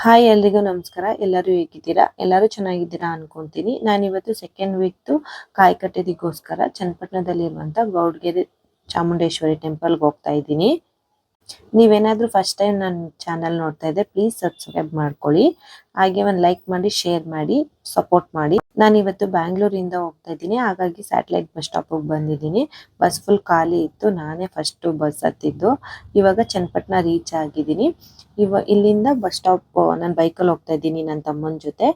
Hi ಎಲ್ರಿಗೂ ನಮಸ್ಕಾರ. ಎಲ್ಲರೂ ಹೇಗಿದ್ದೀರಾ? ಎಲ್ಲರೂ ಚೆನ್ನಾಗಿದ್ದೀರಾ ಅನ್ಕೊಂತೀನಿ. ನಾನಿವತ್ತು ಸೆಕೆಂಡ್ ವೀಕ್ದು ಕಾಯಿ ಕಟ್ಟೋದಕ್ಕೋಸ್ಕರ ಚನ್ನಪಟ್ಟಣದಲ್ಲಿರುವಂಥ ಗೌಡ್ಗೆರೆ ಚಾಮುಂಡೇಶ್ವರಿ ಟೆಂಪಲ್ಗೆ ಹೋಗ್ತಾ ಇದ್ದೀನಿ. ನೀವೇನಾದ್ರೂ ಫಸ್ಟ್ ಟೈಮ್ ನನ್ನ ಚಾನಲ್ ನೋಡ್ತಾ ಇದ್ದೆ ಪ್ಲೀಸ್ ಸಬ್ಸ್ಕ್ರೈಬ್ ಮಾಡ್ಕೊಳ್ಳಿ. ಹಾಗೆ ಒಂದು ಲೈಕ್ ಮಾಡಿ, ಶೇರ್ ಮಾಡಿ, ಸಪೋರ್ಟ್ ಮಾಡಿ. ನಾನು ಇವತ್ತು ಬ್ಯಾಂಗ್ಳೂರಿಂದ ಹೋಗ್ತಾ ಇದ್ದೀನಿ, ಹಾಗಾಗಿ ಸ್ಯಾಟಲೈಟ್ ಬಸ್ ಸ್ಟಾಪಿಗೆ ಬಂದಿದ್ದೀನಿ. ಬಸ್ ಫುಲ್ ಖಾಲಿ ಇತ್ತು, ನಾನೇ ಫಸ್ಟ್ ಬಸ್ ಹತ್ತಿದ್ದು. ಇವಾಗ ಚನ್ನಪಟ್ಟಣ ರೀಚ್ ಆಗಿದ್ದೀನಿ. ಇಲ್ಲಿಂದ ಬಸ್ ಸ್ಟಾಪ್ ನಾನು ಬೈಕಲ್ಲಿ ಹೋಗ್ತಾ ಇದ್ದೀನಿ ನನ್ನ ತಮ್ಮನ ಜೊತೆ.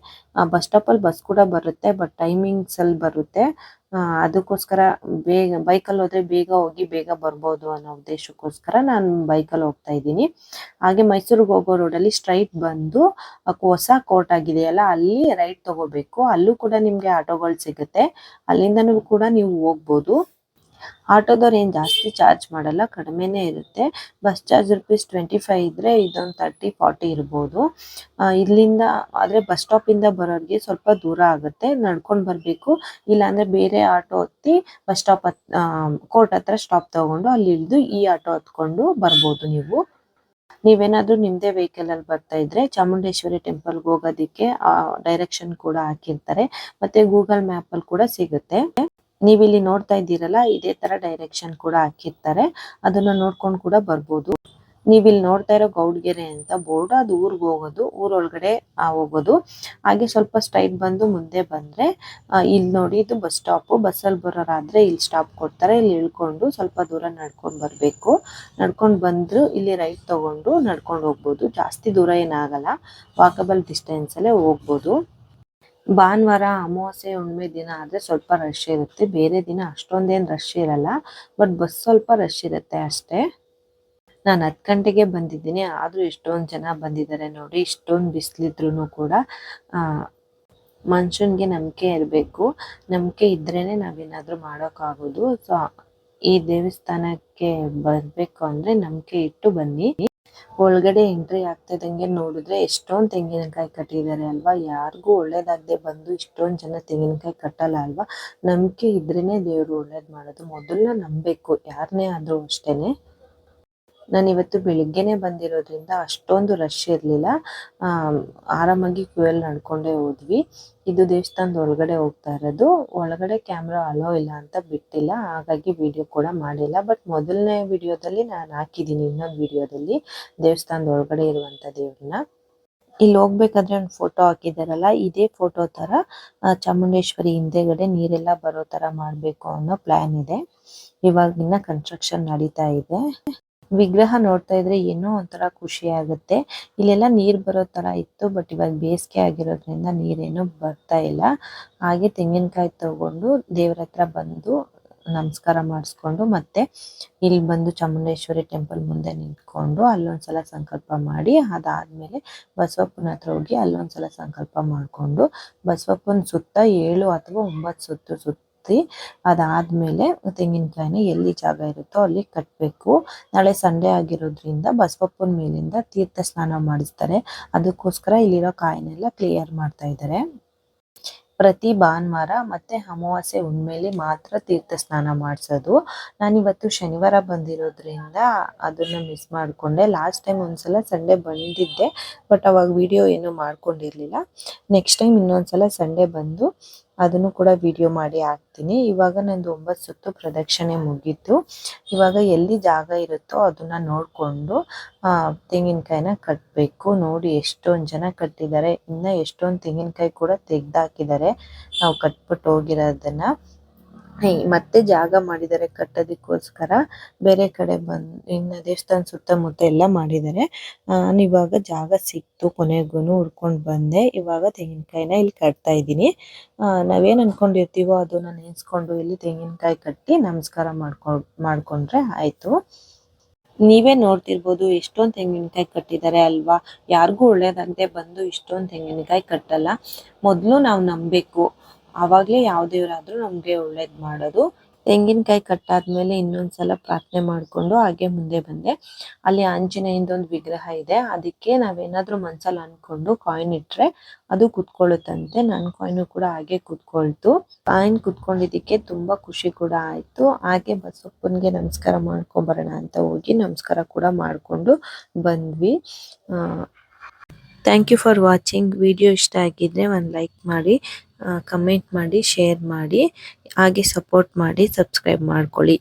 ಬಸ್ ಸ್ಟಾಪಲ್ಲಿ ಬಸ್ ಕೂಡ ಬರುತ್ತೆ, ಬಟ್ ಟೈಮಿಂಗ್ಸ್ ಅಲ್ಲಿ ಬರುತ್ತೆ. ಅದಕ್ಕೋಸ್ಕರ ಬೇಗ ಬೈಕಲ್ಲಿ ಹೋದ್ರೆ ಬೇಗ ಹೋಗಿ ಬೇಗ ಬರ್ಬೋದು ಅನ್ನೋ ಉದ್ದೇಶಕ್ಕೋಸ್ಕರ ನಾನು ಬೈಕಲ್ಲಿ ಹೋಗ್ತಾ ಇದ್ದೀನಿ. ಹಾಗೆ ಮೈಸೂರಿಗೆ ಹೋಗೋ ರೋಡಲ್ಲಿ ಸ್ಟ್ರೈಟ್ ಬಂದು ಹೊಸ ಕೋರ್ಟ್ ಆಗಿದೆಯಲ್ಲ, ಅಲ್ಲಿ ರೈಟ್ ತಗೋಬೇಕು. ಅಲ್ಲೂ ಕೂಡ ನಿಮ್ಗೆ ಆಟೋಗಳು ಸಿಗುತ್ತೆ, ಅಲ್ಲಿಂದನೂ ಕೂಡ ನೀವು ಹೋಗ್ಬೋದು. ಆಟೋದವ್ರು ಏನು ಜಾಸ್ತಿ ಚಾರ್ಜ್ ಮಾಡಲ್ಲ, ಕಡಿಮೆನೇ ಇರುತ್ತೆ. ಬಸ್ ಚಾರ್ಜ್ ₹25 ಇದ್ರೆ ಇದೊಂದು 30-40 ಇರ್ಬೋದು. ಇಲ್ಲಿಂದ ಆದರೆ ಬಸ್ ಸ್ಟಾಪಿಂದ ಬರೋರಿಗೆ ಸ್ವಲ್ಪ ದೂರ ಆಗುತ್ತೆ, ನಡ್ಕೊಂಡು ಬರಬೇಕು. ಇಲ್ಲಾಂದರೆ ಬೇರೆ ಆಟೋ ಹತ್ತಿ ಬಸ್ ಸ್ಟಾಪ್ ಕೋರ್ಟ್ ಹತ್ರ ಸ್ಟಾಪ್ ತಗೊಂಡು ಅಲ್ಲಿ ಇಳಿದು ಈ ಆಟೋ ಹತ್ಕೊಂಡು ಬರ್ಬೋದು ನೀವು. ನೀವೇನಾದ್ರೂ ನಿಮ್ದೇ ವೆಹಿಕಲ್ ಅಲ್ಲಿ ಬರ್ತಾ ಇದ್ರೆ ಚಾಮುಂಡೇಶ್ವರಿ ಟೆಂಪಲ್ಗೆ ಹೋಗೋದಕ್ಕೆ ಡೈರೆಕ್ಷನ್ ಕೂಡ ಹಾಕಿರ್ತಾರೆ, ಮತ್ತೆ ಗೂಗಲ್ ಮ್ಯಾಪ್ ಅಲ್ಲಿ ಕೂಡ ಸಿಗುತ್ತೆ. ನೀವಿಲ್ಲಿ ನೋಡ್ತಾ ಇದ್ದೀರಲ್ಲ, ಇದೇ ತರ ಡೈರೆಕ್ಷನ್ ಕೂಡ ಹಾಕಿರ್ತಾರೆ, ಅದನ್ನ ನೋಡ್ಕೊಂಡು ಕೂಡ ಬರ್ಬೋದು. ನೀವಿಲ್ಲಿ ನೋಡ್ತಾ ಇರೋ ಗೌಡ್ಗೆರೆ ಅಂತ ಬೋರ್ಡ್, ಅದು ಊರ್ಗ್ ಹೋಗೋದು, ಊರೊಳಗಡೆ ಹೋಗೋದು. ಹಾಗೆ ಸ್ವಲ್ಪ ಸ್ಟ್ರೈಟ್ ಬಂದು ಮುಂದೆ ಬಂದ್ರೆ ಇಲ್ಲಿ ನೋಡಿ, ಇದು ಬಸ್ ಸ್ಟಾಪ್. ಬಸ್ಸಲ್ಲಿ ಬರೋರಾದ್ರೆ ಇಲ್ಲಿ ಸ್ಟಾಪ್ ಕೊಡ್ತಾರೆ, ಇಲ್ಲಿ ಇಳ್ಕೊಂಡು ಸ್ವಲ್ಪ ದೂರ ನಡ್ಕೊಂಡು ಬರ್ಬೇಕು. ನಡ್ಕೊಂಡು ಬಂದ್ರು ಇಲ್ಲಿ ರೈಟ್ ತಗೊಂಡು ನಡ್ಕೊಂಡು ಹೋಗ್ಬೋದು. ಜಾಸ್ತಿ ದೂರ ಏನಾಗಲ್ಲ, ವಾಕಬಲ್ ಡಿಸ್ಟೆನ್ಸ್ ಅಲ್ಲೇ ಹೋಗ್ಬೋದು. ಭಾನುವಾರ, ಅಮಾವಾಸ್ಯೆ, ಹುಣ್ಣಿಮೆ ದಿನ ಆದ್ರೆ ಸ್ವಲ್ಪ ರಶ್ ಇರುತ್ತೆ, ಬೇರೆ ದಿನ ಅಷ್ಟೊಂದೇನು ರಶ್ ಇರಲ್ಲ. ಬಟ್ ಬಸ್ ಸ್ವಲ್ಪ ರಶ್ ಇರುತ್ತೆ ಅಷ್ಟೇ. ನಾನು 10 ಗಂಟೆಗೆ ಬಂದಿದ್ದೀನಿ, ಆದ್ರೂ ಎಷ್ಟೊಂದು ಜನ ಬಂದಿದ್ದಾರೆ ನೋಡಿ. ಇಷ್ಟೊಂದು ಬಿಸಿಲಿದ್ರು ಕೂಡ ಮನುಷ್ಯನ್ಗೆ ನಂಬಿಕೆ ಇರಬೇಕು. ನಂಬಿಕೆ ಇದ್ರೇನೆ ನಾವೇನಾದ್ರೂ ಮಾಡೋಕ್ಕಾಗೋದು. ಸೊ ಈ ದೇವಸ್ಥಾನಕ್ಕೆ ಬರ್ಬೇಕು ಅಂದ್ರೆ ನಂಬಿಕೆ ಇಟ್ಟು ಬನ್ನಿ. ಒಳಗಡೆ ಎಂಟ್ರಿ ಆಗ್ತಾ ಇದ್ದಂಗೆ ನೋಡಿದ್ರೆ ಎಷ್ಟೊಂದು ತೆಂಗಿನಕಾಯಿ ಕಟ್ಟಿದ್ದಾರೆ ಅಲ್ವಾ. ಯಾರಿಗೂ ಒಳ್ಳೇದಾಗದೆ ಬಂದು ಇಷ್ಟೊಂದು ಜನ ತೆಂಗಿನಕಾಯಿ ಕಟ್ಟಲ್ಲ ಅಲ್ವಾ. ನಂಬಿಕೆ ಇದ್ರೇನೆ ದೇವ್ರು ಒಳ್ಳೇದ್ ಮಾಡೋದು. ಮೊದಲನ್ನ ನಂಬಬೇಕು, ಯಾರನ್ನೇ ಆದ್ರೂ ಅಷ್ಟೇನೆ. ನಾನು ಇವತ್ತು ಬೆಳಿಗ್ಗೆನೆ ಬಂದಿರೋದ್ರಿಂದ ಅಷ್ಟೊಂದು ರಶ್ ಇರ್ಲಿಲ್ಲ. ಆರಾಮಾಗಿ ಕ್ಯೂ ಅಲ್ಲಿ ನಡ್ಕೊಂಡೇ ಹೋದ್ವಿ. ಇದು ದೇವಸ್ಥಾನದ ಒಳಗಡೆ ಹೋಗ್ತಾ ಇರೋದು. ಒಳಗಡೆ ಕ್ಯಾಮ್ರಾ ಅಲೋ ಇಲ್ಲ ಅಂತ ಬಿಟ್ಟಿಲ್ಲ, ಹಾಗಾಗಿ ವಿಡಿಯೋ ಕೂಡ ಮಾಡಿಲ್ಲ. ಬಟ್ ಮೊದಲನೇ ವಿಡಿಯೋದಲ್ಲಿ ನಾನು ಹಾಕಿದ್ದೀನಿ, ಇನ್ನೊಂದು ವಿಡಿಯೋದಲ್ಲಿ ದೇವಸ್ಥಾನದ ಒಳಗಡೆ ಇರುವಂತ ದೇವ್ರನ್ನ. ಇಲ್ಲಿ ಹೋಗ್ಬೇಕಾದ್ರೆ ಒಂದು ಫೋಟೋ ಹಾಕಿದಾರಲ್ಲ, ಇದೇ ಫೋಟೋ ತರ ಚಾಮುಂಡೇಶ್ವರಿ ಹಿಂದೆಗಡೆ ನೀರೆಲ್ಲ ಬರೋ ತರ ಮಾಡ್ಬೇಕು ಅನ್ನೋ ಪ್ಲಾನ್ ಇದೆ. ಇವಾಗಿನ್ನ ಕನ್ಸ್ಟ್ರಕ್ಷನ್ ನಡೀತಾ ಇದೆ. ವಿಗ್ರಹ ನೋಡ್ತಾ ಇದ್ರೆ ಏನೋ ಒಂಥರ ಖುಷಿ ಆಗುತ್ತೆ. ಇಲ್ಲೆಲ್ಲ ನೀರ್ ಬರೋ ತರ ಇತ್ತು, ಬಟ್ ಇವಾಗ ಬೇಸಿಗೆ ಆಗಿರೋದ್ರಿಂದ ನೀರೇನು ಬರ್ತಾ ಇಲ್ಲ. ಹಾಗೆ ತೆಂಗಿನಕಾಯಿ ತಗೊಂಡು ದೇವ್ರ ಹತ್ರ ಬಂದು ನಮಸ್ಕಾರ ಮಾಡಿಸ್ಕೊಂಡು ಮತ್ತೆ ಇಲ್ಲಿ ಬಂದು ಚಾಮುಂಡೇಶ್ವರಿ ಟೆಂಪಲ್ ಮುಂದೆ ನಿಂತ್ಕೊಂಡು ಅಲ್ಲೊಂದ್ಸಲ ಸಂಕಲ್ಪ ಮಾಡಿ, ಅದಾದ್ಮೇಲೆ ಬಸವಪ್ಪನ ಹತ್ರ ಹೋಗಿ ಅಲ್ಲೊಂದ್ಸಲ ಸಂಕಲ್ಪ ಮಾಡ್ಕೊಂಡು ಬಸವಪ್ಪನ ಸುತ್ತ 7 ಅಥವಾ 9 ಸುತ್ತಿ ಅದಾದ್ಮೇಲೆ ತೆಂಗಿನಕಾಯಿನ ಎಲ್ಲಿ ಜಾಗ ಇರುತ್ತೋ ಅಲ್ಲಿ ಕಟ್ಬೇಕು. ನಾಳೆ ಸಂಡೇ ಆಗಿರೋದ್ರಿಂದ ಬಸವಪ್ಪನ ಮೇಲಿಂದ ತೀರ್ಥ ಸ್ನಾನ ಮಾಡಿಸ್ತಾರೆ, ಅದಕ್ಕೋಸ್ಕರ ಇಲ್ಲಿರೋ ಕಾಯಿನೆಲ್ಲ ಕ್ಲಿಯರ್ ಮಾಡ್ತಾ ಇದ್ದಾರೆ. ಪ್ರತಿ ಭಾನುವಾರ ಮತ್ತೆ ಅಮಾವಾಸ್ಯೆ ಹುಣ್ಣಿಮೆಲಿ ಮಾತ್ರ ತೀರ್ಥ ಸ್ನಾನ ಮಾಡಿಸೋದು. ನಾನಿವತ್ತು ಶನಿವಾರ ಬಂದಿರೋದ್ರಿಂದ ಅದನ್ನ ಮಿಸ್ ಮಾಡ್ಕೊಂಡೆ. ಲಾಸ್ಟ್ ಟೈಮ್ ಒಂದ್ಸಲ ಸಂಡೇ ಬಂದಿದ್ದೆ, ಬಟ್ ಅವಾಗ ವಿಡಿಯೋ ಏನು ಮಾಡ್ಕೊಂಡಿರ್ಲಿಲ್ಲ. ನೆಕ್ಸ್ಟ್ ಟೈಮ್ ಇನ್ನೊಂದ್ಸಲ ಸಂಡೇ ಬಂದು ಅದನ್ನು ಕೂಡ ವಿಡಿಯೋ ಮಾಡಿ ಹಾಕ್ತೀನಿ. ಇವಾಗ ನಂದು 9 ಸುತ್ತು ಪ್ರದಕ್ಷಿಣೆ ಮುಗೀತು. ಇವಾಗ ಎಲ್ಲಿ ಜಾಗ ಇರುತ್ತೋ ಅದನ್ನ ನೋಡ್ಕೊಂಡು ತೆಂಗಿನಕಾಯಿನ ಕಟ್ಟಬೇಕು. ನೋಡಿ ಎಷ್ಟೊಂದು ಜನ ಕಟ್ಟಿದ್ದಾರೆ, ಇನ್ನ ಎಷ್ಟೊಂದು ತೆಂಗಿನಕಾಯಿ ಕೂಡ ತೆಗ್ದಾಕಿದ್ದಾರೆ ನಾವು ಕಟ್ಬಿಟ್ಟು ಹೋಗಿರೋದನ್ನ. ಮತ್ತೆ ಜಾಗ ಮಾಡಿದ್ದಾರೆ ಕಟ್ಟೋದಕ್ಕೋಸ್ಕರ. ಬೇರೆ ಕಡೆ ಇನ್ನ ದೇವಸ್ಥಾನ ಸುತ್ತಮುತ್ತ ಎಲ್ಲ ಮಾಡಿದ್ದಾರೆ. ಇವಾಗ ಜಾಗ ಸಿಕ್ತು, ಕೊನೆಗೂನು ಹುಡ್ಕೊಂಡು ಬಂದೆ. ಇವಾಗ ತೆಂಗಿನಕಾಯಿನ ಇಲ್ಲಿ ಕಟ್ತಾ ಇದ್ದೀನಿ. ನಾವೇನ್ ಅನ್ಕೊಂಡಿರ್ತೀವೋ ಅದನ್ನ ನೆನೆಸ್ಕೊಂಡು ಇಲ್ಲಿ ತೆಂಗಿನಕಾಯಿ ಕಟ್ಟಿ ನಮಸ್ಕಾರ ಮಾಡ್ಕೊಂಡ್ರೆ ಆಯ್ತು. ನೀವೇ ನೋಡ್ತಿರ್ಬೋದು ಎಷ್ಟೊಂದು ತೆಂಗಿನಕಾಯಿ ಕಟ್ಟಿದ್ದಾರೆ ಅಲ್ವಾ. ಯಾರಿಗೂ ಒಳ್ಳೇದಂತೆ ಬಂದು ಇಷ್ಟೊಂದು ತೆಂಗಿನಕಾಯಿ ಕಟ್ಟಲ್ಲ. ಮೊದಲು ನಾವು ನಂಬಬೇಕು, ಆವಾಗಲೇ ಯಾವ ದೇವರಾದ್ರೂ ನಮ್ಗೆ ಒಳ್ಳೇದ್ ಮಾಡೋದು. ತೆಂಗಿನಕಾಯಿ ಕಟ್ಟಾದ್ಮೇಲೆ ಇನ್ನೊಂದ್ಸಲ ಪ್ರಾರ್ಥನೆ ಮಾಡ್ಕೊಂಡು ಹಾಗೆ ಮುಂದೆ ಬಂದೆ. ಅಲ್ಲಿ ಆಂಜನೇಯಂದೊಂದು ವಿಗ್ರಹ ಇದೆ, ಅದಕ್ಕೆ ನಾವೇನಾದ್ರೂ ಮನ್ಸಲ್ಲಿ ಅನ್ಕೊಂಡು ಕಾಯಿನ್ ಇಟ್ರೆ ಅದು ಕುತ್ಕೊಳ್ಳುತ್ತಂತೆ. ನನ್ನ ಕಾಯಿನು ಕೂಡ ಹಾಗೆ ಕುತ್ಕೊಳ್ತು. ಕಾಯಿನ್ ಕುತ್ಕೊಂಡಿದ್ದಕ್ಕೆ ತುಂಬಾ ಖುಷಿ ಕೂಡ ಆಯ್ತು. ಹಾಗೆ ಬಸವಪ್ಪನ್ಗೆ ನಮಸ್ಕಾರ ಮಾಡ್ಕೊಂಬರೋಣ ಅಂತ ಹೋಗಿ ನಮಸ್ಕಾರ ಕೂಡ ಮಾಡ್ಕೊಂಡು ಬಂದ್ವಿ. Thank you for watching. Video ಇಷ್ಟ ಆಗಿದ್ರೆ ಒಂದು ಲೈಕ್ ಮಾಡಿ, ಕಮೆಂಟ್ ಮಾಡಿ, ಶೇರ್ ಮಾಡಿ, ಹಾಗೆ ಸಪೋರ್ಟ್ ಮಾಡಿ, ಸಬ್ಸ್ಕ್ರೈಬ್ ಮಾಡ್ಕೊಳ್ಳಿ.